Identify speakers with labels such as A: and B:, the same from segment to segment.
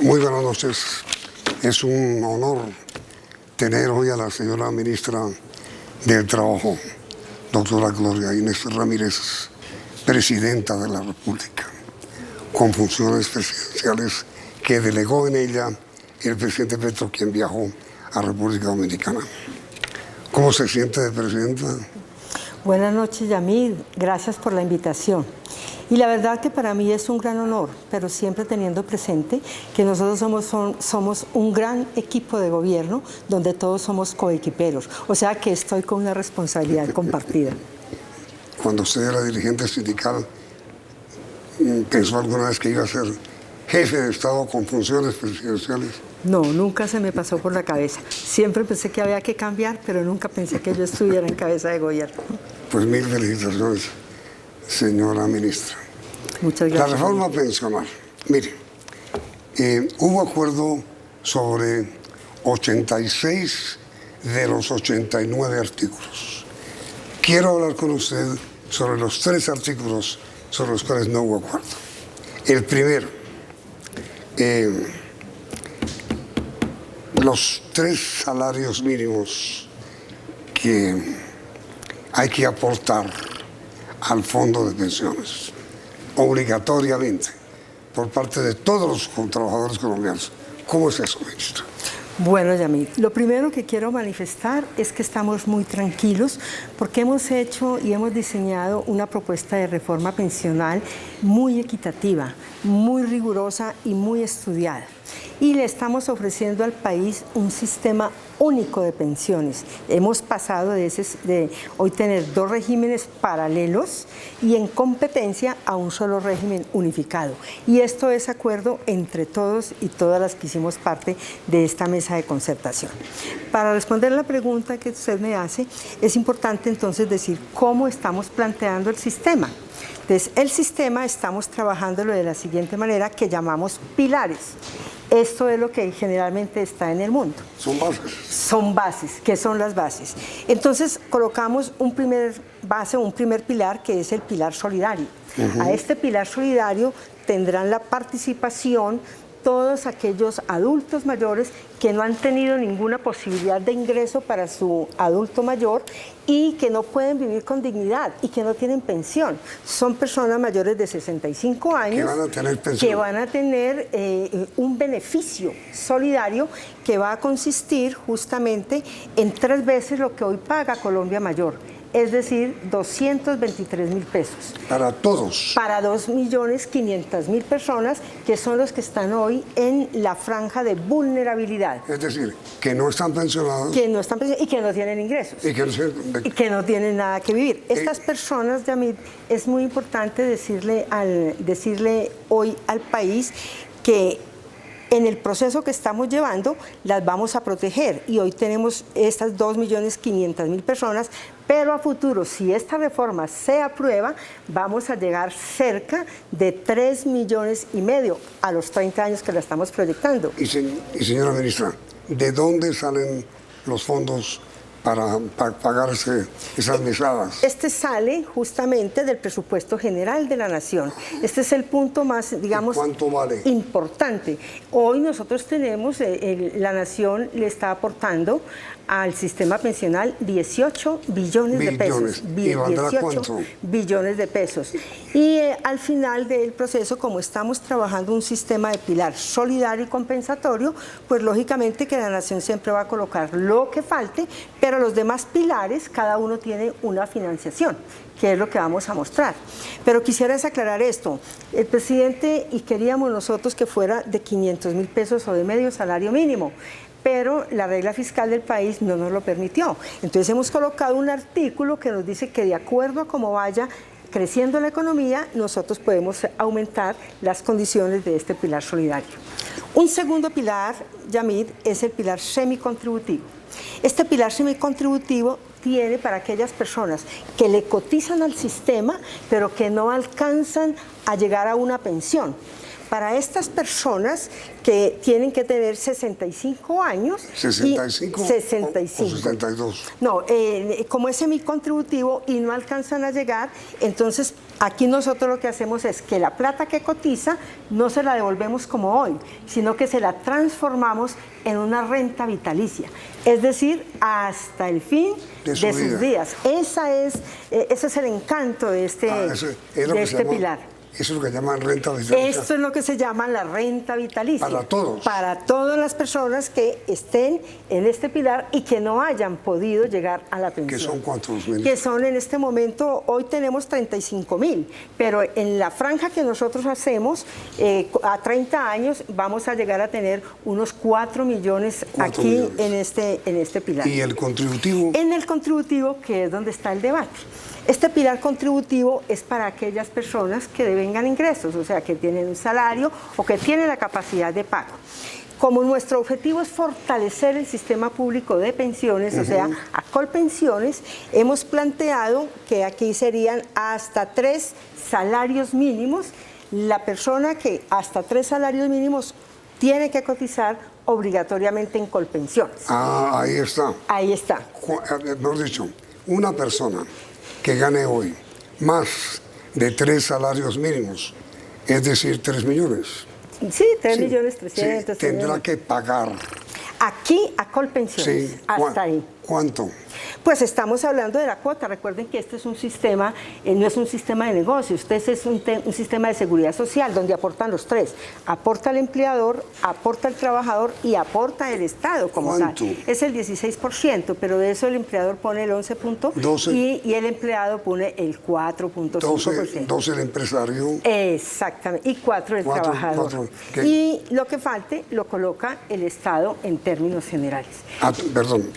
A: Muy buenas noches. Es un honor tener hoy a la señora ministra del Trabajo, doctora Gloria Inés Ramírez, presidenta de la República, con funciones presidenciales que delegó en ella el presidente Petro, quien viajó a República Dominicana. ¿Cómo se siente de presidenta?
B: Buenas noches, Yamid. Gracias por la invitación. Y la verdad que para mí es un gran honor, pero siempre teniendo presente que nosotros somos un gran equipo de gobierno donde todos somos coequiperos. O sea que estoy con una responsabilidad compartida.
A: Cuando usted era dirigente sindical, ¿pensó alguna vez que iba a ser jefe de Estado con funciones presidenciales?
B: No, nunca se me pasó por la cabeza. Siempre pensé que había que cambiar, pero nunca pensé que yo estuviera en cabeza de gobierno.
A: Pues mil felicitaciones, señora ministra.
B: Muchas gracias.
A: La reforma pensional. Mire, hubo acuerdo sobre 86 de los 89 artículos. Quiero hablar con usted sobre los 3 artículos sobre los cuales no hubo acuerdo. El primero, los 3 salarios mínimos que hay que aportar al fondo de pensiones, obligatoriamente, por parte de todos los trabajadores colombianos. ¿Cómo es eso, ministro?
B: Bueno, Yamid, lo primero que quiero manifestar es que estamos muy tranquilos porque hemos hecho y hemos diseñado una propuesta de reforma pensional muy equitativa, muy rigurosa y muy estudiada. Y le estamos ofreciendo al país un sistema único de pensiones. Hemos pasado de hoy tener 2 regímenes paralelos y en competencia a un solo régimen unificado. Y esto es acuerdo entre todos y todas las que hicimos parte de esta mesa de concertación. Para responder la pregunta que usted me hace, es importante entonces decir cómo estamos planteando el sistema. Entonces, el sistema estamos trabajándolo de la siguiente manera que llamamos pilares. Esto es lo que generalmente está en el mundo.
A: Son bases.
B: Son bases. ¿Qué son las bases? Entonces, colocamos un primer pilar, que es el pilar solidario. A este pilar solidario tendrán la participación todos aquellos adultos mayores que no han tenido ninguna posibilidad de ingreso para su adulto mayor y que no pueden vivir con dignidad y que no tienen pensión. Son personas mayores de 65 años que van a tener un beneficio solidario que va a consistir justamente en 3 veces lo que hoy paga Colombia Mayor. Es decir, 223.000 pesos.
A: ¿Para todos?
B: Para 2.500.000 personas, que son los que están hoy en la franja de vulnerabilidad.
A: Es decir, que no están pensionados.
B: Que no están pensionados y que no tienen ingresos. Y que no tienen nada que vivir. Estas personas, Yamid, es muy importante decirle hoy al país que en el proceso que estamos llevando las vamos a proteger y hoy tenemos estas 2.500.000 personas, pero a futuro, si esta reforma se aprueba, vamos a llegar cerca de 3,5 millones a los 30 años que la estamos proyectando.
A: Y señora ministra, ¿de dónde salen los fondos para pagar esas mesadas?
B: Este sale justamente del presupuesto general de la Nación. Este es el punto más, digamos,
A: ¿cuánto vale?
B: Importante. Hoy nosotros tenemos, la Nación le está aportando al sistema pensional 18 billones de pesos.
A: ¿Y valdrá cuánto?
B: Billones de pesos. Y al final del proceso, como estamos trabajando un sistema de pilar solidario y compensatorio, pues lógicamente que la Nación siempre va a colocar lo que falte, pero los demás pilares, cada uno tiene una financiación, que es lo que vamos a mostrar. Pero quisiera aclarar esto. El presidente, y queríamos nosotros que fuera de 500.000 pesos o de medio salario mínimo, pero la regla fiscal del país no nos lo permitió. Entonces hemos colocado un artículo que nos dice que de acuerdo a cómo vaya creciendo la economía, nosotros podemos aumentar las condiciones de este pilar solidario. Un segundo pilar, Yamid, es el pilar semicontributivo. Este pilar semicontributivo tiene para aquellas personas que le cotizan al sistema, pero que no alcanzan a llegar a una pensión. para estas personas que tienen que tener 65 años.
A: ¿65
B: y 65.
A: o 62?
B: No, como es semicontributivo y no alcanzan a llegar, entonces aquí nosotros lo que hacemos es que la plata que cotiza no se la devolvemos como hoy, sino que se la transformamos en una renta vitalicia, es decir, hasta el fin de sus días. Ese es el encanto de este pilar.
A: Eso es lo que llaman renta vitalicia.
B: Esto es lo que se llama la renta vitalicia.
A: Para todos.
B: Para todas las personas que estén en este pilar y que no hayan podido llegar a la pensión.
A: ¿Que son cuántos mil?
B: Que son en este momento, hoy tenemos 35.000, pero en la franja que nosotros hacemos, a 30 años vamos a llegar a tener unos 4 millones aquí en este pilar.
A: ¿Y el contributivo?
B: En el contributivo, que es donde está el debate. Este pilar contributivo es para aquellas personas que devengan ingresos, o sea, que tienen un salario o que tienen la capacidad de pago. Como nuestro objetivo es fortalecer el sistema público de pensiones, o sea, a Colpensiones, hemos planteado que aquí serían hasta 3 salarios mínimos. La persona que hasta 3 salarios mínimos tiene que cotizar obligatoriamente en Colpensiones.
A: Ah, ahí está.
B: Ahí está.
A: Mejor dicho, una persona que gane hoy más de 3 salarios mínimos, es decir, 3 millones.
B: Sí, 3.300.000.
A: Sí, tendrá que pagar.
B: Aquí a Colpensiones,
A: Sí.
B: hasta ahí.
A: ¿Cuánto?
B: Pues estamos hablando de la cuota. Recuerden que este es un sistema, no es un sistema de negocios, este es un sistema de seguridad social donde aportan los 3. Aporta el empleador, aporta el trabajador y aporta el Estado como
A: ¿Cuánto?
B: tal. Es el 16%, pero de eso el empleador pone el 11% y el empleado pone el 4.5%.
A: 12 el empresario.
B: Exactamente, y 4 el trabajador. Y lo que falte lo coloca el Estado en términos generales.
A: Perdón.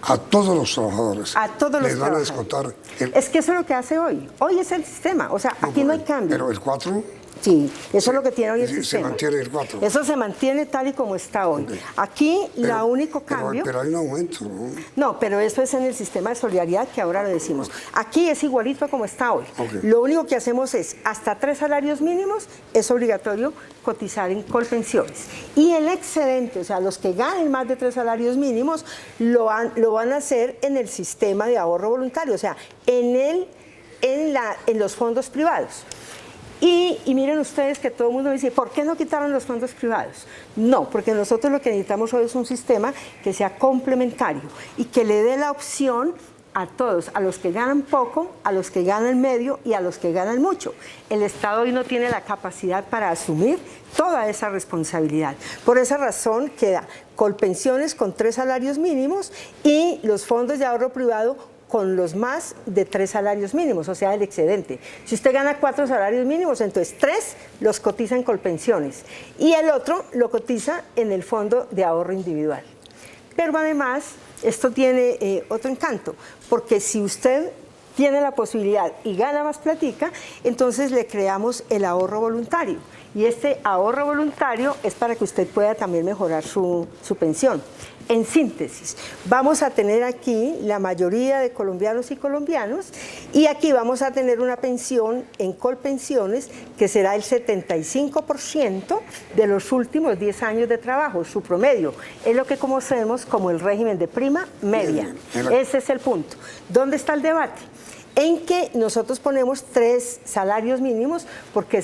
A: A todos los trabajadores.
B: A todos los
A: les van
B: trabajadores.
A: a descontar.
B: Es que eso es lo que hace hoy. Hoy es el sistema. O sea, aquí no hay cambio.
A: Pero el 4.
B: Sí, eso es lo que tiene hoy el sistema.
A: Se mantiene el 4.
B: Eso se mantiene tal y como está hoy.
A: Okay.
B: Aquí, el único cambio...
A: Pero hay un aumento, ¿no?
B: No, pero eso es en el sistema de solidaridad que ahora lo decimos. Aquí es igualito a como está hoy.
A: Okay.
B: Lo único que hacemos es, hasta 3 salarios mínimos, es obligatorio cotizar en Colpensiones. Y el excedente, o sea, los que ganen más de 3 salarios mínimos, lo van a hacer en el sistema de ahorro voluntario, o sea, en los fondos privados. Y miren ustedes que todo el mundo dice, ¿por qué no quitaron los fondos privados? No, porque nosotros lo que necesitamos hoy es un sistema que sea complementario y que le dé la opción a todos, a los que ganan poco, a los que ganan medio y a los que ganan mucho. El Estado hoy no tiene la capacidad para asumir toda esa responsabilidad. Por esa razón queda Colpensiones con 3 salarios mínimos y los fondos de ahorro privado con los más de 3 salarios mínimos, o sea, el excedente. Si usted gana 4 salarios mínimos, entonces 3 los cotiza en Colpensiones y el otro lo cotiza en el fondo de ahorro individual. Pero además, esto tiene otro encanto, porque si usted tiene la posibilidad y gana más platica, entonces le creamos el ahorro voluntario. Y este ahorro voluntario es para que usted pueda también mejorar su pensión. En síntesis, vamos a tener aquí la mayoría de colombianos y colombianos y aquí vamos a tener una pensión en Colpensiones que será el 75% de los últimos 10 años de trabajo, su promedio. Es lo que conocemos como el régimen de prima media. Ese es el punto. ¿Dónde está el debate? En que nosotros ponemos 3 salarios mínimos, porque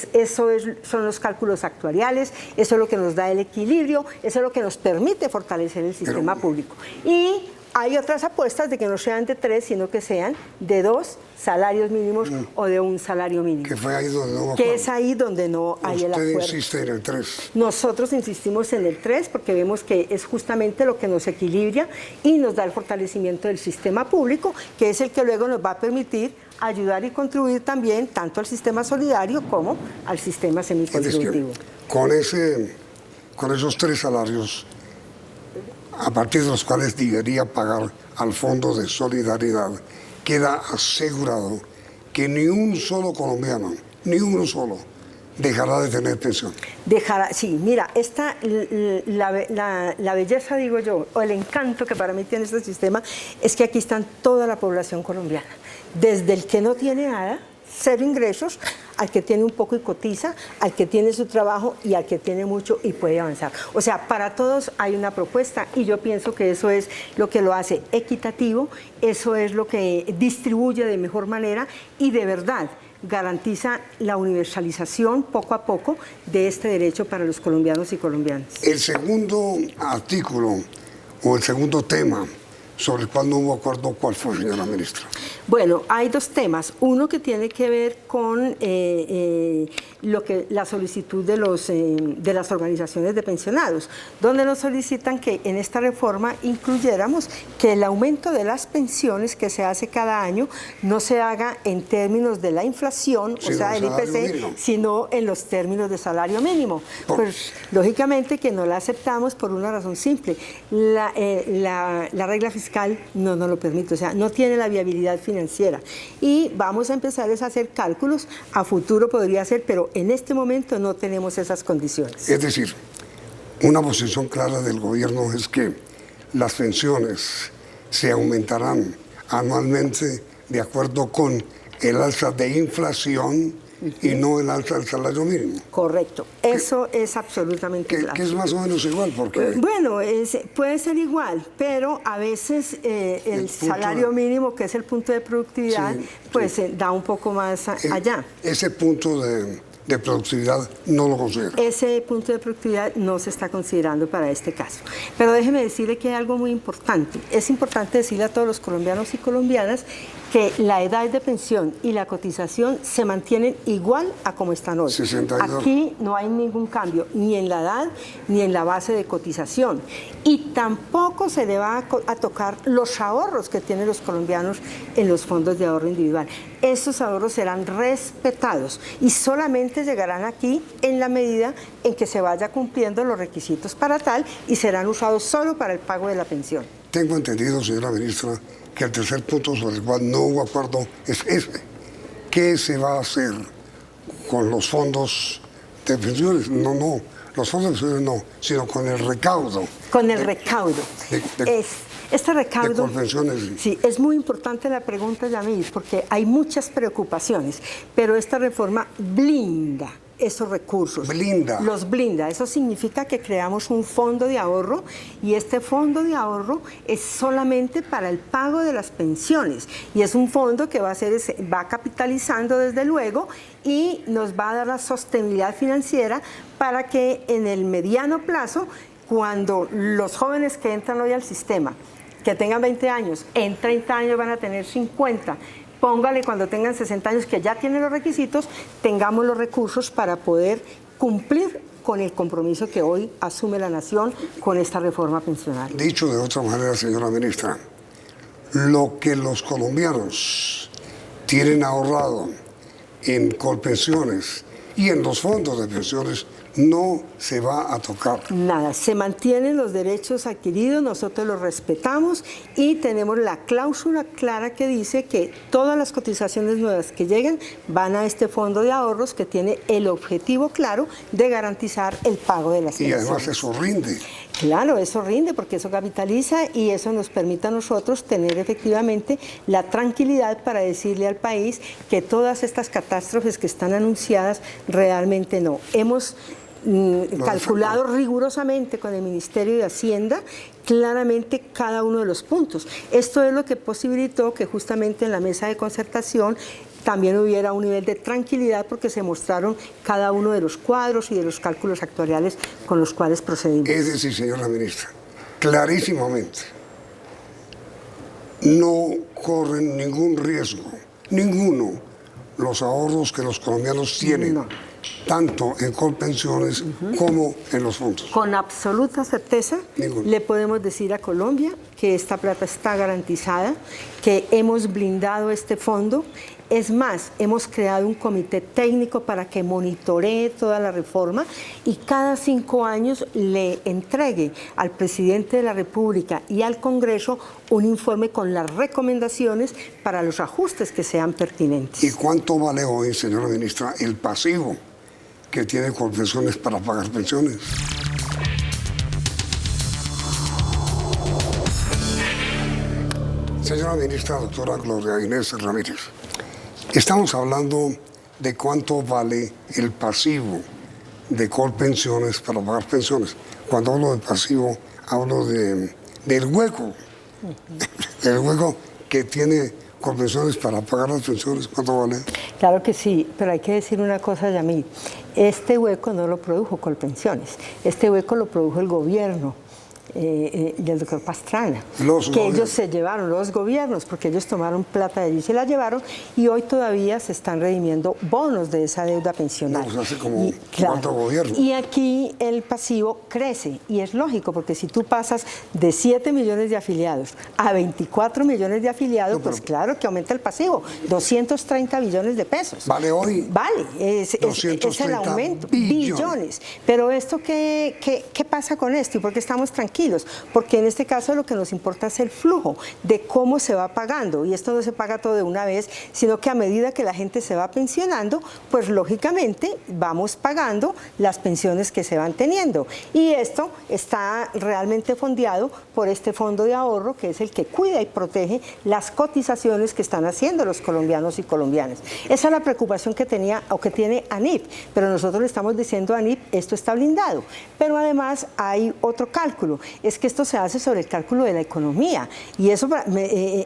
B: son los cálculos actuariales, eso es lo que nos da el equilibrio, eso es lo que nos permite fortalecer el sistema público. Y hay otras apuestas de que no sean de 3, sino que sean de 2 salarios mínimos o de 1 salario mínimo.
A: Que fue ahí donde no
B: que es ahí donde no hay el acuerdo.
A: Usted insiste en el 3.
B: Nosotros insistimos en el 3 porque vemos que es justamente lo que nos equilibra y nos da el fortalecimiento del sistema público, que es el que luego nos va a permitir ayudar y contribuir también tanto al sistema solidario como al sistema semicontributivo.
A: Con esos 3 salarios, a partir de los cuales debería pagar al Fondo de Solidaridad, queda asegurado que ni un solo colombiano, ni uno solo, dejará de tener pensión.
B: Sí, mira, la belleza, digo yo, o el encanto que para mí tiene este sistema, es que aquí están toda la población colombiana, desde el que no tiene nada, 0 ingresos, al que tiene un poco y cotiza, al que tiene su trabajo y al que tiene mucho y puede avanzar. O sea, para todos hay una propuesta y yo pienso que eso es lo que lo hace equitativo, eso es lo que distribuye de mejor manera y de verdad garantiza la universalización poco a poco de este derecho para los colombianos y colombianas.
A: El segundo artículo o el segundo tema sobre el cual no hubo acuerdo, ¿cuál fue, señora ministra?
B: Bueno, hay dos temas. Uno que tiene que ver con la solicitud de las organizaciones de pensionados, donde nos solicitan que en esta reforma incluyéramos que el aumento de las pensiones que se hace cada año no se haga en términos de la inflación, o sea, el IPC, sino en los términos de salario mínimo. Pues, lógicamente que no la aceptamos por una razón simple. La regla fiscal no nos lo permite, o sea, no tiene la viabilidad financiera. Y vamos a empezar a hacer cálculos, a futuro podría ser, pero en este momento no tenemos esas condiciones.
A: Es decir, una posición clara del gobierno es que las pensiones se aumentarán anualmente de acuerdo con el alza de inflación y no el alza del salario mínimo.
B: Correcto, eso es absolutamente claro.
A: Que es más o menos igual, porque...
B: Bueno, puede ser igual, pero a veces el salario mínimo, que es el punto de productividad, sí, pues sí, da un poco más allá.
A: Ese punto de productividad no lo considera.
B: Ese punto de productividad no se está considerando para este caso. Pero déjeme decirle que hay algo muy importante. Es importante decirle a todos los colombianos y colombianas que la edad de pensión y la cotización se mantienen igual a como están hoy.
A: 62.
B: Aquí no hay ningún cambio, ni en la edad, ni en la base de cotización. Y tampoco se le va a tocar los ahorros que tienen los colombianos en los fondos de ahorro individual. Esos ahorros serán respetados y solamente llegarán aquí en la medida en que se vaya cumpliendo los requisitos para tal y serán usados solo para el pago de la pensión.
A: Tengo entendido, señora ministra, que el tercer punto sobre el cual no hubo acuerdo es ese. ¿Qué se va a hacer con los fondos de pensiones? No, los fondos de pensiones no, sino con el recaudo.
B: Con el recaudo. Este recaudo,
A: sí,
B: es muy importante la pregunta, Yamil, porque hay muchas preocupaciones, pero esta reforma blinda esos recursos. Los blinda. Eso significa que creamos un fondo de ahorro y este fondo de ahorro es solamente para el pago de las pensiones y es un fondo que va capitalizando desde luego y nos va a dar la sostenibilidad financiera para que en el mediano plazo, cuando los jóvenes que entran hoy al sistema, que tengan 20 años, en 30 años van a tener 50, póngale cuando tengan 60 años que ya tienen los requisitos, tengamos los recursos para poder cumplir con el compromiso que hoy asume la nación con esta reforma pensional.
A: Dicho de otra manera, señora ministra, lo que los colombianos tienen ahorrado en colpensiones y en los fondos de pensiones no se va a tocar.
B: Nada, se mantienen los derechos adquiridos, nosotros los respetamos y tenemos la cláusula clara que dice que todas las cotizaciones nuevas que lleguen van a este fondo de ahorros que tiene el objetivo claro de garantizar el pago de las pensiones.
A: Y además eso rinde.
B: Claro, eso rinde porque eso capitaliza y eso nos permite a nosotros tener efectivamente la tranquilidad para decirle al país que todas estas catástrofes que están anunciadas realmente no. Hemos calculado rigurosamente con el Ministerio de Hacienda claramente cada uno de los puntos. Esto es lo que posibilitó que justamente en la mesa de concertación también hubiera un nivel de tranquilidad porque se mostraron cada uno de los cuadros y de los cálculos actuariales con los cuales procedimos.
A: Es decir, señora ministra, clarísimamente, no corren ningún riesgo, ninguno, los ahorros que los colombianos tienen. No. Tanto en colpensiones como en los fondos.
B: Con absoluta certeza le podemos decir a Colombia que esta plata está garantizada, que hemos blindado este fondo. Es más, hemos creado un comité técnico para que monitoree toda la reforma y cada 5 años le entregue al presidente de la República y al Congreso un informe con las recomendaciones para los ajustes que sean pertinentes.
A: ¿Y cuánto vale hoy, señora ministra, el pasivo que tiene colpensiones para pagar pensiones? Señora ministra, doctora Gloria Inés Ramírez, estamos hablando de cuánto vale el pasivo de Colpensiones para pagar pensiones. Cuando hablo de pasivo, hablo del hueco, el hueco que tiene Colpensiones para pagar las pensiones. ¿Cuánto vale?
B: Claro que sí, pero hay que decir una cosa, Yamil. Este hueco no lo produjo Colpensiones, este hueco lo produjo el gobierno del doctor Pastrana, ellos se llevaron, los gobiernos, porque ellos tomaron plata de allí y se la llevaron, y hoy todavía se están redimiendo bonos de esa deuda pensional.
A: No, pues hace como cuatro gobiernos.
B: Y aquí el pasivo crece, y es lógico, porque si tú pasas de 7 millones de afiliados a 24 millones de afiliados, pues claro que aumenta el pasivo, 230 billones de pesos.
A: ¿Vale hoy?
B: Vale, es el aumento, billones. Pero esto, ¿qué pasa con esto? ¿Y por qué estamos tranquilos? Porque en este caso lo que nos importa es el flujo de cómo se va pagando, y esto no se paga todo de una vez, sino que a medida que la gente se va pensionando, pues lógicamente vamos pagando las pensiones que se van teniendo, y esto está realmente fondeado por este fondo de ahorro, que es el que cuida y protege las cotizaciones que están haciendo los colombianos y colombianas. Esa es la preocupación que tenía o que tiene ANIP, pero nosotros le estamos diciendo a ANIP, esto está blindado. Pero además hay otro cálculo, es que esto se hace sobre el cálculo de la economía, y eso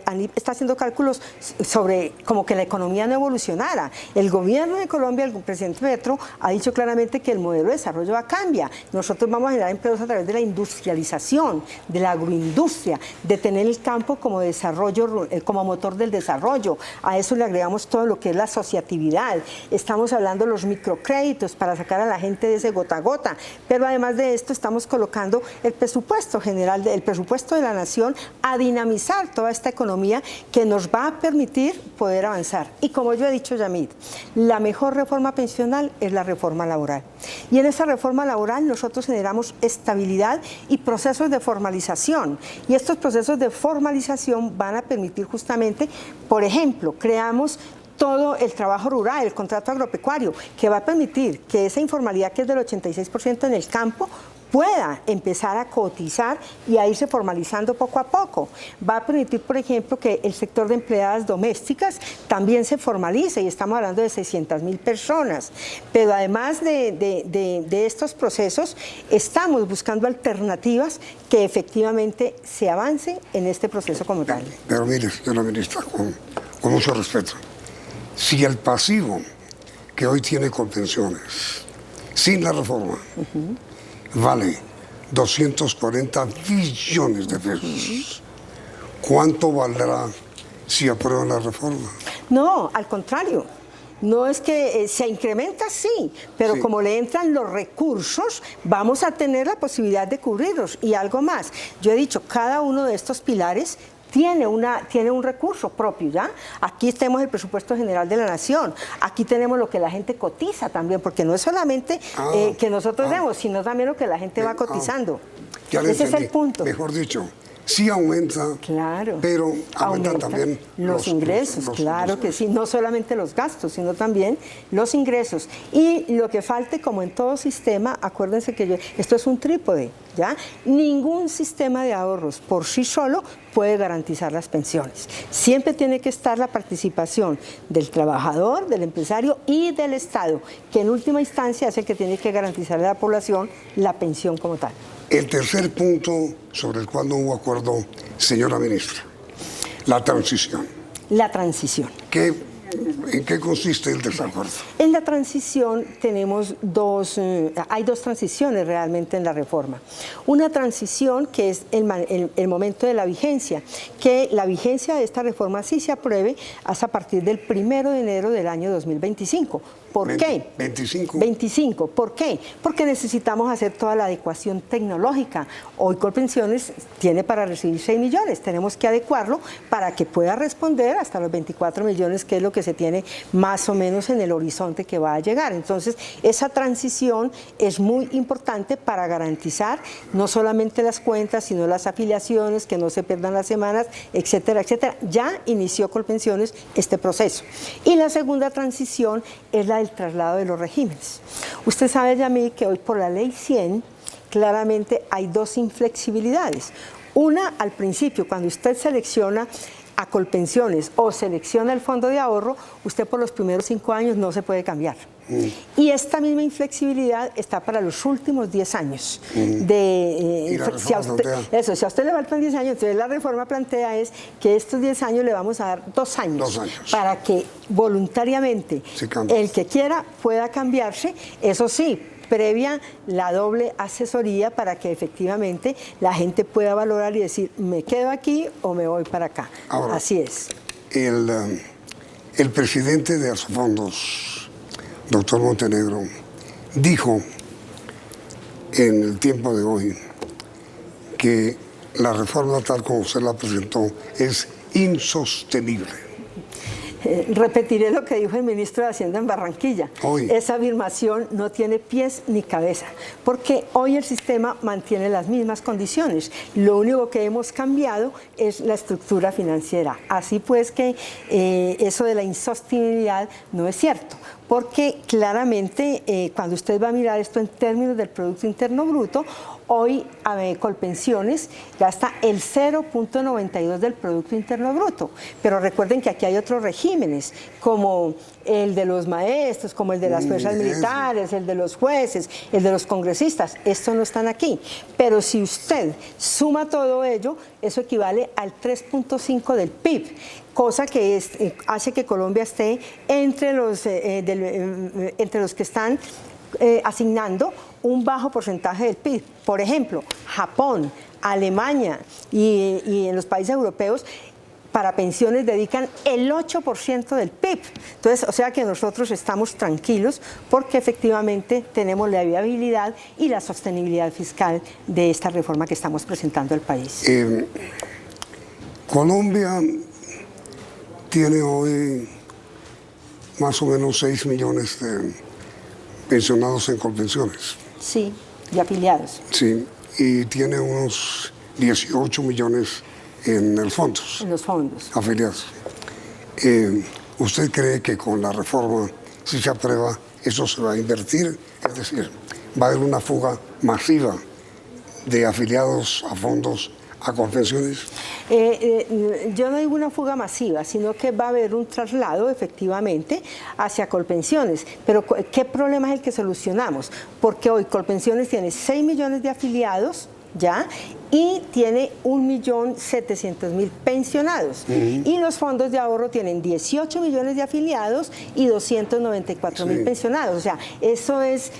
B: ANIP está haciendo cálculos sobre como que la economía no evolucionara. El gobierno de Colombia, el presidente Petro, ha dicho claramente que el modelo de desarrollo va a cambiar. Nosotros vamos a generar empleos a través de la industrialización, de la agroindustria, de tener el campo como desarrollo, como motor del desarrollo. A eso le agregamos todo lo que es la asociatividad. Estamos hablando de los microcréditos para sacar a la gente de ese gota a gota, pero además de esto estamos colocando el presupuesto general, el presupuesto de la nación, a dinamizar toda esta economía que nos va a permitir poder avanzar. Y como yo he dicho, Yamid, la mejor reforma pensional es la reforma laboral. Y en esa reforma laboral nosotros generamos estabilidad y procesos de formalización. Y estos procesos de formalización van a permitir justamente, por ejemplo, creamos todo el trabajo rural, el contrato agropecuario, que va a permitir que esa informalidad, que es del 86% en el campo, pueda empezar a cotizar y a irse formalizando poco a poco. Va a permitir, por ejemplo, que el sector de empleadas domésticas también se formalice, y estamos hablando de 600.000 personas. Pero además de estos procesos, estamos buscando alternativas que efectivamente se avancen en este proceso como tal.
A: Pero mire, señora ministra, con mucho respeto, si el pasivo que hoy tiene Colpensiones, sin la reforma, vale 240 billones de pesos, ¿cuánto valdrá si aprueban la reforma?
B: No, al contrario. No es que se incrementa, sí, pero sí, como le entran los recursos, vamos a tener la posibilidad de cubrirlos. Y algo más, yo he dicho, cada uno de estos pilares tiene un recurso propio, ¿ya? Aquí tenemos el presupuesto general de la nación, aquí tenemos lo que la gente cotiza también, porque no es solamente que nosotros demos, sino también lo que la gente va cotizando. Ese es el punto.
A: Mejor dicho, sí aumenta,
B: claro,
A: pero aumenta también
B: los ingresos, claro que sí, no solamente los gastos, sino también los ingresos. Y lo que falte, como en todo sistema, acuérdense que esto es un trípode, ¿ya? Ningún sistema de ahorros por sí solo puede garantizar las pensiones. Siempre tiene que estar la participación del trabajador, del empresario y del Estado, que en última instancia es el que tiene que garantizar a la población la pensión como tal.
A: El tercer punto sobre el cual no hubo acuerdo, señora ministra, la transición.
B: La transición.
A: ¿En qué consiste el desacuerdo?
B: En la transición tenemos hay dos transiciones realmente en la reforma. Una transición que es el momento de la vigencia, que la vigencia de esta reforma sí se apruebe hasta a partir del 1 de enero del año 2025. ¿Por qué? 25. ¿Por qué? Porque necesitamos hacer toda la adecuación tecnológica. Hoy Colpensiones tiene para recibir 6 millones. Tenemos que adecuarlo para que pueda responder hasta los 24 millones, que es lo que se tiene más o menos en el horizonte que va a llegar. Entonces, esa transición es muy importante para garantizar no solamente las cuentas, sino las afiliaciones, que no se pierdan las semanas, etcétera, etcétera. Ya inició Colpensiones este proceso. Y la segunda transición es la del traslado de los regímenes. Usted sabe, Yamil, que hoy por la ley 100 claramente hay dos inflexibilidades. Una, al principio, cuando usted selecciona a Colpensiones o selecciona el fondo de ahorro, usted por los primeros 5 años no se puede cambiar. Y esta misma inflexibilidad está para los últimos 10 años. Si a usted le faltan 10 años, entonces la reforma plantea es que estos 10 años le vamos a dar 2 años, para que voluntariamente el que quiera pueda cambiarse, eso sí, previa la doble asesoría para que efectivamente la gente pueda valorar y decir, me quedo aquí o me voy para acá.
A: Ahora,
B: así es.
A: El presidente de Asofondos, doctor Montenegro, dijo en el tiempo de hoy que la reforma tal como usted la presentó es insostenible.
B: Repetiré lo que dijo el ministro de Hacienda en Barranquilla.
A: Hoy.
B: Esa afirmación no tiene pies ni cabeza, porque hoy el sistema mantiene las mismas condiciones. Lo único que hemos cambiado es la estructura financiera. Así pues que eso de la insostenibilidad no es cierto, porque claramente cuando usted va a mirar esto en términos del Producto Interno Bruto, hoy Colpensiones gasta el 0.92 del Producto Interno Bruto, pero recuerden que aquí hay otros regímenes, como el de los maestros, como el de las fuerzas militares, el de los jueces, el de los congresistas. Estos no están aquí, pero si usted suma todo ello, eso equivale al 3.5 del PIB, cosa que hace que Colombia esté entre los que están asignando un bajo porcentaje del PIB. Por ejemplo, Japón, Alemania y en los países europeos para pensiones dedican el 8% del PIB. Entonces, o sea que nosotros estamos tranquilos porque efectivamente tenemos la viabilidad y la sostenibilidad fiscal de esta reforma que estamos presentando al país.
A: Colombia tiene hoy más o menos 6 millones de pensionados en Colpensiones.
B: Sí, y afiliados.
A: Sí, y tiene unos 18 millones en los fondos.
B: En los fondos.
A: Afiliados. ¿Usted cree que con la reforma, si se aprueba, eso se va a invertir? Es decir, va a haber una fuga masiva de afiliados a fondos a Colpensiones.
B: Yo no digo una fuga masiva, sino que va a haber un traslado efectivamente hacia Colpensiones. Pero ¿qué problema es el que solucionamos? Porque hoy Colpensiones tiene 6 millones de afiliados ya y tiene 1.700.000 pensionados. Y los fondos de ahorro tienen 18 millones de afiliados y 294.000 pensionados. O sea, eso es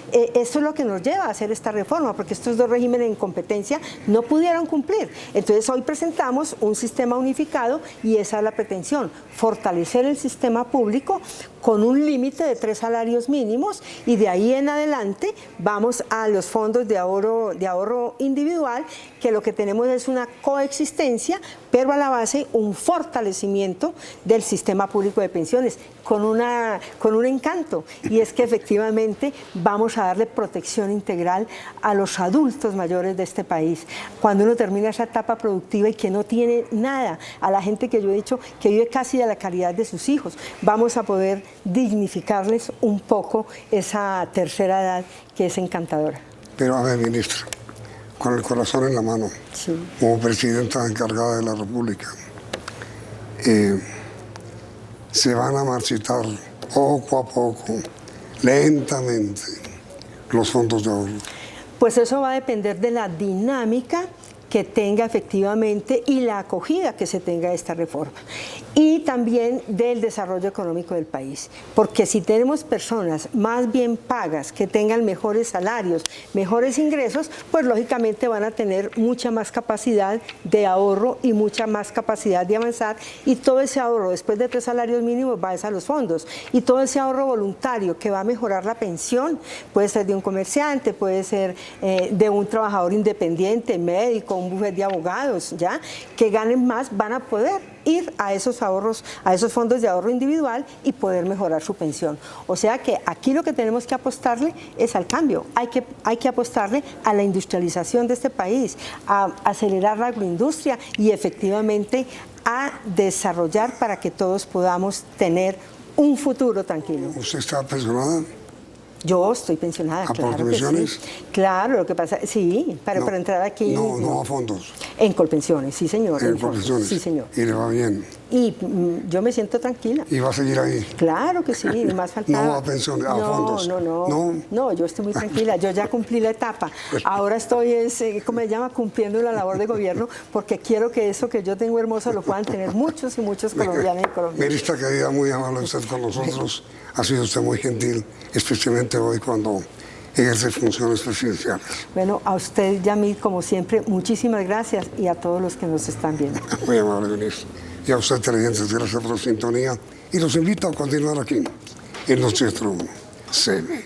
B: lo que nos lleva a hacer esta reforma, porque estos dos regímenes en competencia no pudieron cumplir. Entonces hoy presentamos un sistema unificado y esa es la pretensión, fortalecer el sistema público con un límite de 3 salarios mínimos y de ahí en adelante vamos a los fondos de ahorro individual, que lo que tenemos es una coexistencia, pero a la base un fortalecimiento del sistema público de pensiones con un encanto, y es que efectivamente vamos a darle protección integral a los adultos mayores de este país. Cuando uno termina esa etapa productiva y que no tiene nada, a la gente que yo he dicho que vive casi de la calidad de sus hijos, vamos a poder dignificarles un poco esa tercera edad que es encantadora.
A: Pero a ver, ministra, con el corazón en la mano, como presidenta encargada de la República, se van a marchitar poco a poco, lentamente, los fondos de ahorro.
B: Pues eso va a depender de la dinámica que tenga efectivamente y la acogida que se tenga a esta reforma, y también del desarrollo económico del país, porque si tenemos personas más bien pagas, que tengan mejores salarios, mejores ingresos, pues lógicamente van a tener mucha más capacidad de ahorro y mucha más capacidad de avanzar, y todo ese ahorro después de 3 salarios mínimos va a los fondos, y todo ese ahorro voluntario que va a mejorar la pensión, puede ser de un comerciante, puede ser de un trabajador independiente, médico, un bufete de abogados, ya, que ganen más, van a poder ir a esos ahorros, a esos fondos de ahorro individual y poder mejorar su pensión. O sea que aquí lo que tenemos que apostarle es al cambio, hay que apostarle a la industrialización de este país, a acelerar la agroindustria y efectivamente a desarrollar para que todos podamos tener un futuro tranquilo.
A: ¿Usted está pensionada?
B: Yo estoy pensionada, claro que sí. Claro, lo que pasa, sí, para entrar aquí.
A: No a fondos.
B: En Colpensiones, sí señor.
A: En Colpensiones.
B: Sí señor.
A: Y le va bien.
B: Y yo me siento tranquila.
A: ¿Y va a seguir ahí?
B: Claro que sí, ni más faltaba.
A: No a pensiones, a fondos.
B: No, yo estoy muy tranquila. Yo ya cumplí la etapa. Ahora estoy, ¿cómo se llama? Cumpliendo la labor de gobierno, porque quiero que eso que yo tengo hermoso lo puedan tener muchos y muchos colombianos y colombianas.
A: Ministra querida, muy amable usted con nosotros. Ha sido usted muy gentil, especialmente hoy cuando ejerce funciones presidenciales.
B: Bueno, a usted, Yamil, como siempre, muchísimas gracias, y a todos los que nos están viendo.
A: Muy amable, ministro. Y a usted, televidentes, gracias por la sintonía. Y los invito a continuar aquí en nuestro CB.